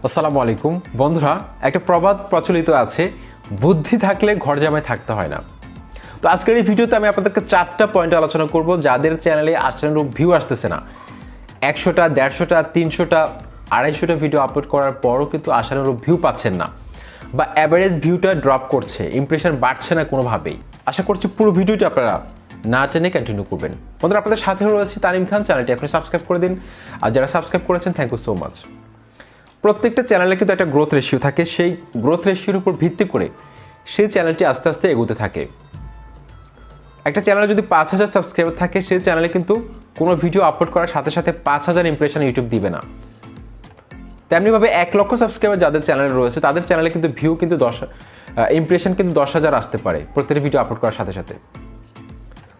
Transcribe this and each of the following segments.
আসসালামু আলাইকুম বন্ধুরা, একটা প্রবাদ প্রচলিত আছে, বুদ্ধি থাকলে ঘর জামাই থাকতে হয় না। তো আজকের এই ভিডিওতে আমি আপনাদেরকে 4টা পয়েন্ট আলোচনা করব যাদের চ্যানেলে আশানুরূপ ভিউ আসতেছে না। 100টা, 150টা, 300টা, 250টা ভিডিও আপলোড করার পরও কিন্তু আশানুরূপ ভিউ পাচ্ছেন না, বা অ্যাভারেজ ভিউটা ড্রপ করছে, ইমপ্রেশন বাড়ছে না কোনোভাবেই। আশা করছি পুরো ভিডিওটি আপনারা না টেনে কন্টিনিউ করবেন। বন্ধুরা, আপনাদের সাথে রয়েছে তানিম খান। চ্যানেলটি এখন সাবস্ক্রাইব করে দিন, আর যারা সাবস্ক্রাইব করেছেন থ্যাংক ইউ সো মাচ। প্রত্যেকটা চ্যানেলে কিন্তু একটা গ্রোথ রেশিও থাকে, সেই গ্রোথ রেশিওর উপর ভিত্তি করে সেই চ্যানেলটি আস্তে আস্তে এগোতে থাকে। একটা চ্যানেলে যদি 5000 সাবস্ক্রাইবার থাকে, সেই চ্যানেলে কিন্তু কোনো ভিডিও আপলোড করার সাথে সাথে 5000 ইমপ্রেশন ইউটিউব দিবে না। তেমনিভাবে 1 লক্ষ সাবস্ক্রাইবার যাদের চ্যানেলে রয়েছে তাদের চ্যানেলে কিন্তু ভিউ কিন্তু ইমপ্রেশন কিন্তু 10,000 আসতে পারে প্রত্যেকটা ভিডিও আপলোড করার সাথে সাথে।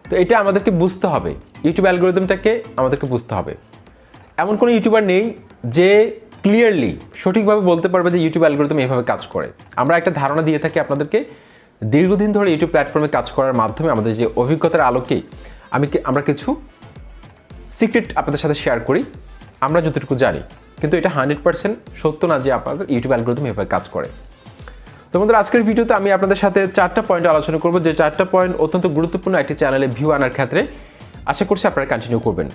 তো এটা আমাদেরকে বুঝতে হবে, ইউটিউব অ্যালগোরিদমটাকে আমাদেরকে বুঝতে হবে। এমন কোনো ইউটিউবার নেই যে ক্লিয়ারলি সঠিকভাবে বলতে পারবে যে ইউটিউব অ্যালগোরিদম এভাবে কাজ করে। আমরা একটা ধারণা দিয়ে থাকি আপনাদেরকে, দীর্ঘদিন ধরে ইউটিউব প্ল্যাটফর্মে কাজ করার মাধ্যমে আমাদের যে অভিজ্ঞতার আলোকে আমরা কিছু সিক্রেট আপনাদের সাথে শেয়ার করি, আমরা যতটুকু জানি। কিন্তু এটা 100% সত্য না যে আপনাদের ইউটিউব অ্যালগোরিদম এভাবে কাজ করে। তো বন্ধুরা, আজকের ভিডিওতে আমি আপনাদের সাথে 4টা পয়েন্ট আলোচনা করব, যে 4টা পয়েন্ট অত্যন্ত গুরুত্বপূর্ণ একটি চ্যানেলে ভিউ আনার ক্ষেত্রে। আশা করছি আপনারা কন্টিনিউ করবেন।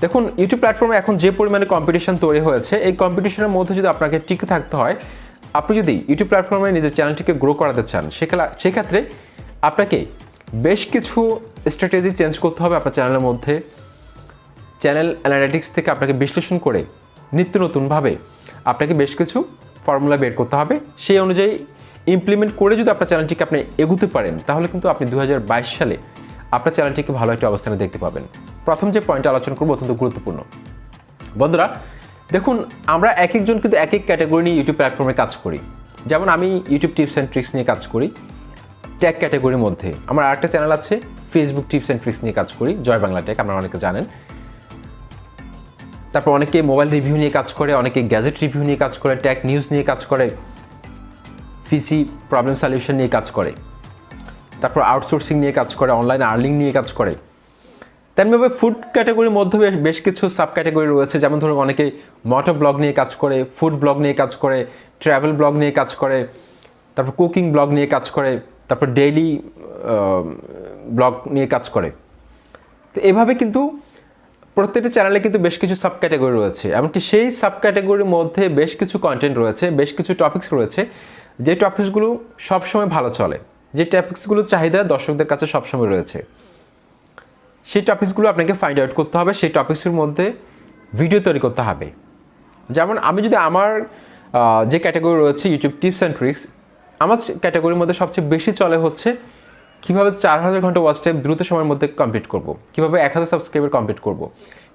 দেখুন, ইউটিউব প্ল্যাটফর্মে এখন যে পরিমাণে কম্পিটিশন তৈরি হয়েছে, এই কম্পিটিশনের মধ্যে যদি আপনাকে টিকে থাকতে হয়, আপনি যদি ইউটিউব প্ল্যাটফর্মে নিজের চ্যানেলটিকে গ্রো করাতে চান, সেক্ষেত্রে আপনাকে বেশ কিছু স্ট্র্যাটেজি চেঞ্জ করতে হবে আপনার চ্যানেলের মধ্যে। চ্যানেল অ্যানালিটিক্স থেকে আপনাকে বিশ্লেষণ করে নিত্য নতুনভাবে আপনাকে বেশ কিছু ফর্মুলা বের করতে হবে। সেই অনুযায়ী ইমপ্লিমেন্ট করে যদি আপনার চ্যানেলটিকে আপনি এগোতে পারেন, তাহলে কিন্তু আপনি 2022 সালে আপনার চ্যানেলটিকে ভালো একটা অবস্থানে দেখতে পাবেন। প্রথম যে পয়েন্টটা আলোচনা করবো অত্যন্ত গুরুত্বপূর্ণ। বন্ধুরা দেখুন, আমরা এক একজন কিন্তু এক এক ক্যাটাগরি নিয়ে ইউটিউব প্ল্যাটফর্মে কাজ করি। যেমন আমি ইউটিউব টিপস অ্যান্ড ট্রিক্স নিয়ে কাজ করি ট্যাগ ক্যাটাগরির মধ্যে। আমার আরেকটা চ্যানেল আছে ফেসবুক টিপস অ্যান্ড ট্রিক্স নিয়ে কাজ করি, জয় বাংলা ট্যাগ, আপনারা অনেকে জানেন। তারপর অনেকে মোবাইল রিভিউ নিয়ে কাজ করে, অনেকে গ্যাজেট রিভিউ নিয়ে কাজ করে, ট্যাগ নিউজ নিয়ে কাজ করে, পিসি প্রবলেম সলিউশন নিয়ে কাজ করে, তারপর আউটসোর্সিং নিয়ে কাজ করে, অনলাইন আর্নিং নিয়ে কাজ করে। তেমনিভাবে ফুড ক্যাটাগরির মধ্যে বেশ কিছু সাব ক্যাটাগরি রয়েছে। যেমন ধরুন, অনেকে মোটর ব্লগ নিয়ে কাজ করে, ফুড ব্লগ নিয়ে কাজ করে, ট্রাভেল ব্লগ নিয়ে কাজ করে, তারপর কুকিং ব্লগ নিয়ে কাজ করে, তারপর ডেইলি ব্লগ নিয়ে কাজ করে। তো এভাবে কিন্তু প্রত্যেকটা চ্যানেলে কিন্তু বেশ কিছু সাব ক্যাটাগরি রয়েছে। এমনকি সেই সাব ক্যাটাগরির মধ্যে বেশ কিছু কন্টেন্ট রয়েছে, বেশ কিছু টপিকস রয়েছে, যে টপিকসগুলো সবসময় ভালো চলে, যে টপিকসগুলোর চাহিদা দর্শকদের কাছে সবসময় রয়েছে। সেই টপিকসগুলো আপনাকে ফাইন্ড আউট করতে হবে, সেই টপিকসের মধ্যে ভিডিও তৈরি করতে হবে। যেমন আমি যদি আমার যে ক্যাটাগরি রয়েছে ইউটিউব টিপস অ্যান্ড ট্রিক্স, আমার ক্যাটাগরির মধ্যে সবচেয়ে বেশি চলে হচ্ছে কীভাবে 4000 ঘন্টা ওয়াচ টাইম দ্রুত সময়ের মধ্যে কমপ্লিট করব, কীভাবে 1000 সাবস্ক্রাইবার কমপ্লিট করব,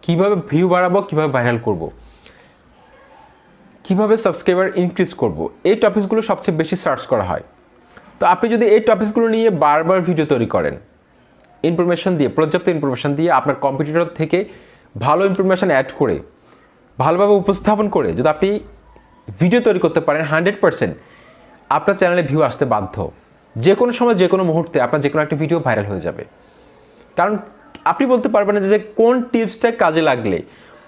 কীভাবে ভিউ বাড়াবো, কীভাবে ভাইরাল করব, কীভাবে সাবস্ক্রাইবার ইনক্রিজ করব, এই টপিকসগুলো সবচেয়ে বেশি সার্চ করা হয়। তো আপনি যদি এই টপিকসগুলো নিয়ে বারবার ভিডিও তৈরি করেন, ইনফরমেশন দিয়ে, পর্যাপ্ত ইনফরমেশন দিয়ে, আপনার কম্পিটিটর থেকে ভালো ইনফরমেশন অ্যাড করে, ভালোভাবে উপস্থাপন করে যদি আপনি ভিডিও তৈরি করতে পারেন, 100% আপনার চ্যানেলে ভিউ আসতে বাধ্য। যে কোনো সময়, যে কোনো মুহূর্তে আপনার যে কোনো একটা ভিডিও ভাইরাল হয়ে যাবে। কারণ আপনি বলতে পারবেন না যে কোন টিপসটা কাজে লাগলে,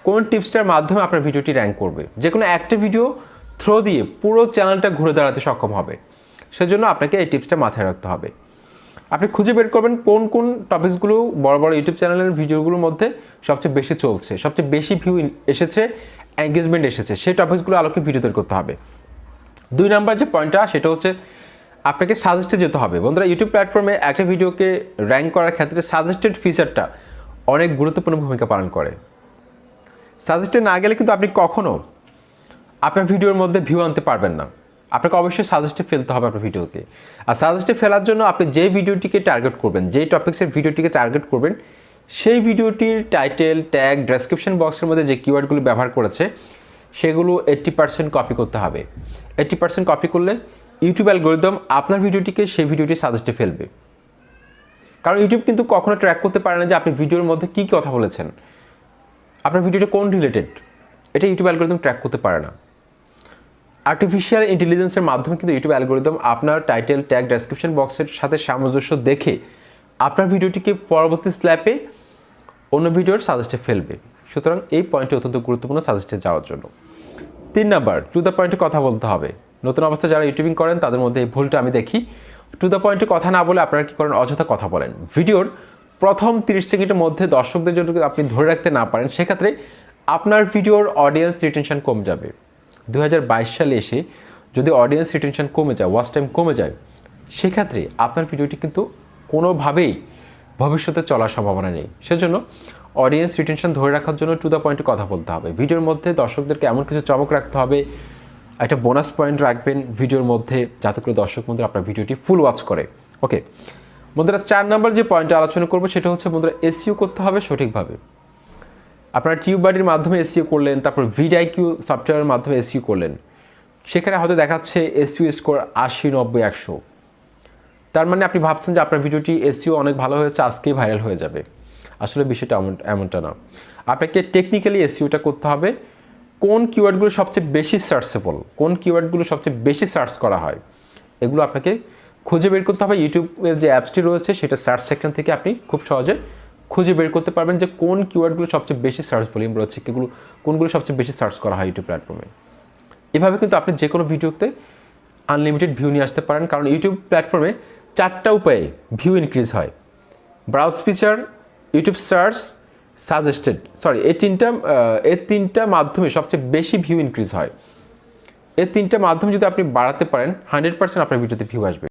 কোন টিপসটার মাধ্যমে আপনার ভিডিওটি র্যাঙ্ক করবে। যে কোনো একটা ভিডিও থ্রো দিয়ে পুরো চ্যানেলটা ঘুরে দাঁড়াতে সক্ষম হবে। সেজন্য আপনাকে এই টিপসটা মাথায় রাখতে হবে। আপনি খুঁজে বের করবেন কোন কোন টপিকসগুলো বড় বড় ইউটিউব চ্যানেলের ভিডিওগুলোর মধ্যে সবচেয়ে বেশি চলছে, সবচেয়ে বেশি ভিউ এসেছে, এঙ্গেজমেন্ট এসেছে, সেই টপিকসগুলো আলোকে ভিডিও তৈরি করতে হবে। 2 নাম্বার যে পয়েন্টটা, সেটা হচ্ছে আপনাকে সাজেস্টে যেতে হবে। বন্ধুরা, ইউটিউব প্ল্যাটফর্মে একটা ভিডিওকে র্যাঙ্ক করার ক্ষেত্রে সাজেস্টেড ফিচারটা অনেক গুরুত্বপূর্ণ ভূমিকা পালন করে। সাজেস্টে না গেলে কিন্তু আপনি কখনও আপনার ভিডিওর মধ্যে ভিউ আনতে পারবেন না। আপনাকে অবশ্যই সাজেস্টে ফেলতে হবে আপনার ভিডিওকে। আর সাজেস্টে ফেলার জন্য আপনি যে ভিডিওটিকে টার্গেট করবেন, যেই টপিক্সের ভিডিওটিকে টার্গেট করবেন, সেই ভিডিওটির টাইটেল, ট্যাগ, ডেসক্রিপশন বক্সের মধ্যে যে কিওয়ার্ডগুলো ব্যবহার করেছে সেগুলো 80% কপি করতে হবে। 80% কপি করলে ইউটিউব অ্যালগোরিদম আপনার ভিডিওটিকে সেই ভিডিওটি সাজেস্টে ফেলবে। কারণ ইউটিউব কিন্তু কখনো ট্র্যাক করতে পারে না যে আপনি ভিডিওর মধ্যে কী কথা বলেছেন, আপনার ভিডিওটা কোন রিলেটেড, এটা ইউটিউব অ্যালগোরিদম ট্র্যাক করতে পারে না। আর্টিফিশিয়াল ইন্টেলিজেন্সের মাধ্যমে কিন্তু ইউটিউব অ্যালগোরিদম আপনার টাইটেল, ট্যাগ, ডেসক্রিপশন বক্সের সাথে সামঞ্জস্য দেখে আপনার ভিডিওটিকে পরবর্তী স্ল্যাপে অন্য ভিডিওর সাজেস্টে ফেলবে। সুতরাং এই পয়েন্টটি অত্যন্ত গুরুত্বপূর্ণ সাজেস্টে যাওয়ার জন্য। 3 নাম্বার, টু দ্য পয়েন্টে কথা বলতে হবে। নতুন অবস্থায় যারা ইউটিউবিং করেন তাদের মধ্যে এই ভুলটা আমি দেখি, টু দ্য পয়েন্টে কথা না বলে আপনারা কী করেন, অযথা কথা বলেন। ভিডিওর প্রথম 30 সেকেন্ডের মধ্যে দর্শকদের জন্য আপনি ধরে রাখতে না পারেন, সেক্ষেত্রে আপনার ভিডিওর অডিয়েন্স রিটেনশন কমে যাবে। 2022 সালে এসে যদি অডিয়েন্স রিটেনশন কমে যায়, ওয়াচ টাইম কমে যায়, সেক্ষেত্রে আপনার ভিডিওটি কিন্তু কোনোভাবেই ভবিষ্যতে চলার সম্ভাবনা নেই। সেজন্য অডিয়েন্স রিটেনশন ধরে রাখার জন্য টু দ্য পয়েন্টে কথা বলতে হবে। ভিডিওর মধ্যে দর্শকদেরকে এমন কিছু চমক রাখতে হবে, একটা বোনাস পয়েন্ট রাখবেন ভিডিওর মধ্যে, যাতে করে দর্শক বন্ধুরা আপনার ভিডিওটি ফুল ওয়াচ করে। ওকে বন্ধুরা, 4 নম্বর যে পয়েন্টে আলোচনা করবো সেটা হচ্ছে বন্ধুরা, এসইও করতে হবে সঠিকভাবে। আপনারা টিউববাডির মাধ্যমে এসইও করলেন, তারপর ভিডআইকিউ সফটওয়্যারের মাধ্যমে এসইও করলেন, সেখানে হয়তো দেখাচ্ছে এসইও স্কোর 80, 90, 100। তার মানে আপনি ভাবছেন যে আপনার ভিডিওটি এসইও অনেক ভালো হয়েছে, আজকেই ভাইরাল হয়ে যাবে। আসলে বিষয়টা এমনটা না। আপনাকে টেকনিক্যালি এসইওটা করতে হবে। কোন কিওয়ার্ডগুলো সবচেয়ে বেশি সার্চেবল, কোন কিওয়ার্ডগুলো সবচেয়ে বেশি সার্চ করা হয়, এগুলো আপনাকে খুঁজে বের করতে হবে। ইউটিউবের যে অ্যাপসটি রয়েছে সেটা সার্চ সেকশন থেকে আপনি খুব সহজে খুঁজে বের করতে পারবেন যে কোন কিওয়ার্ডগুলো সবচেয়ে বেশি সার্চ ভলিউম রয়েছে, কোনগুলো সবচেয়ে বেশি সার্চ করা হয় ইউটিউব প্ল্যাটফর্মে। এভাবে কিন্তু আপনি যে কোনো ভিডিওতে আনলিমিটেড ভিউ নিয়ে আসতে পারেন, কারণ ইউটিউব প্ল্যাটফর্মে 4টা উপায়ে ভিউ ইনক্রিজ হয়: browse feature, YouTube search, suggested, এই তিনটা মাধ্যমে সবচেয়ে বেশি ভিউ ইনক্রিজ হয়। এই 3টা মাধ্যম যদি আপনি বাড়াতে পারেন, 100% আপনার ভিডিওতে ভিউ আসবে।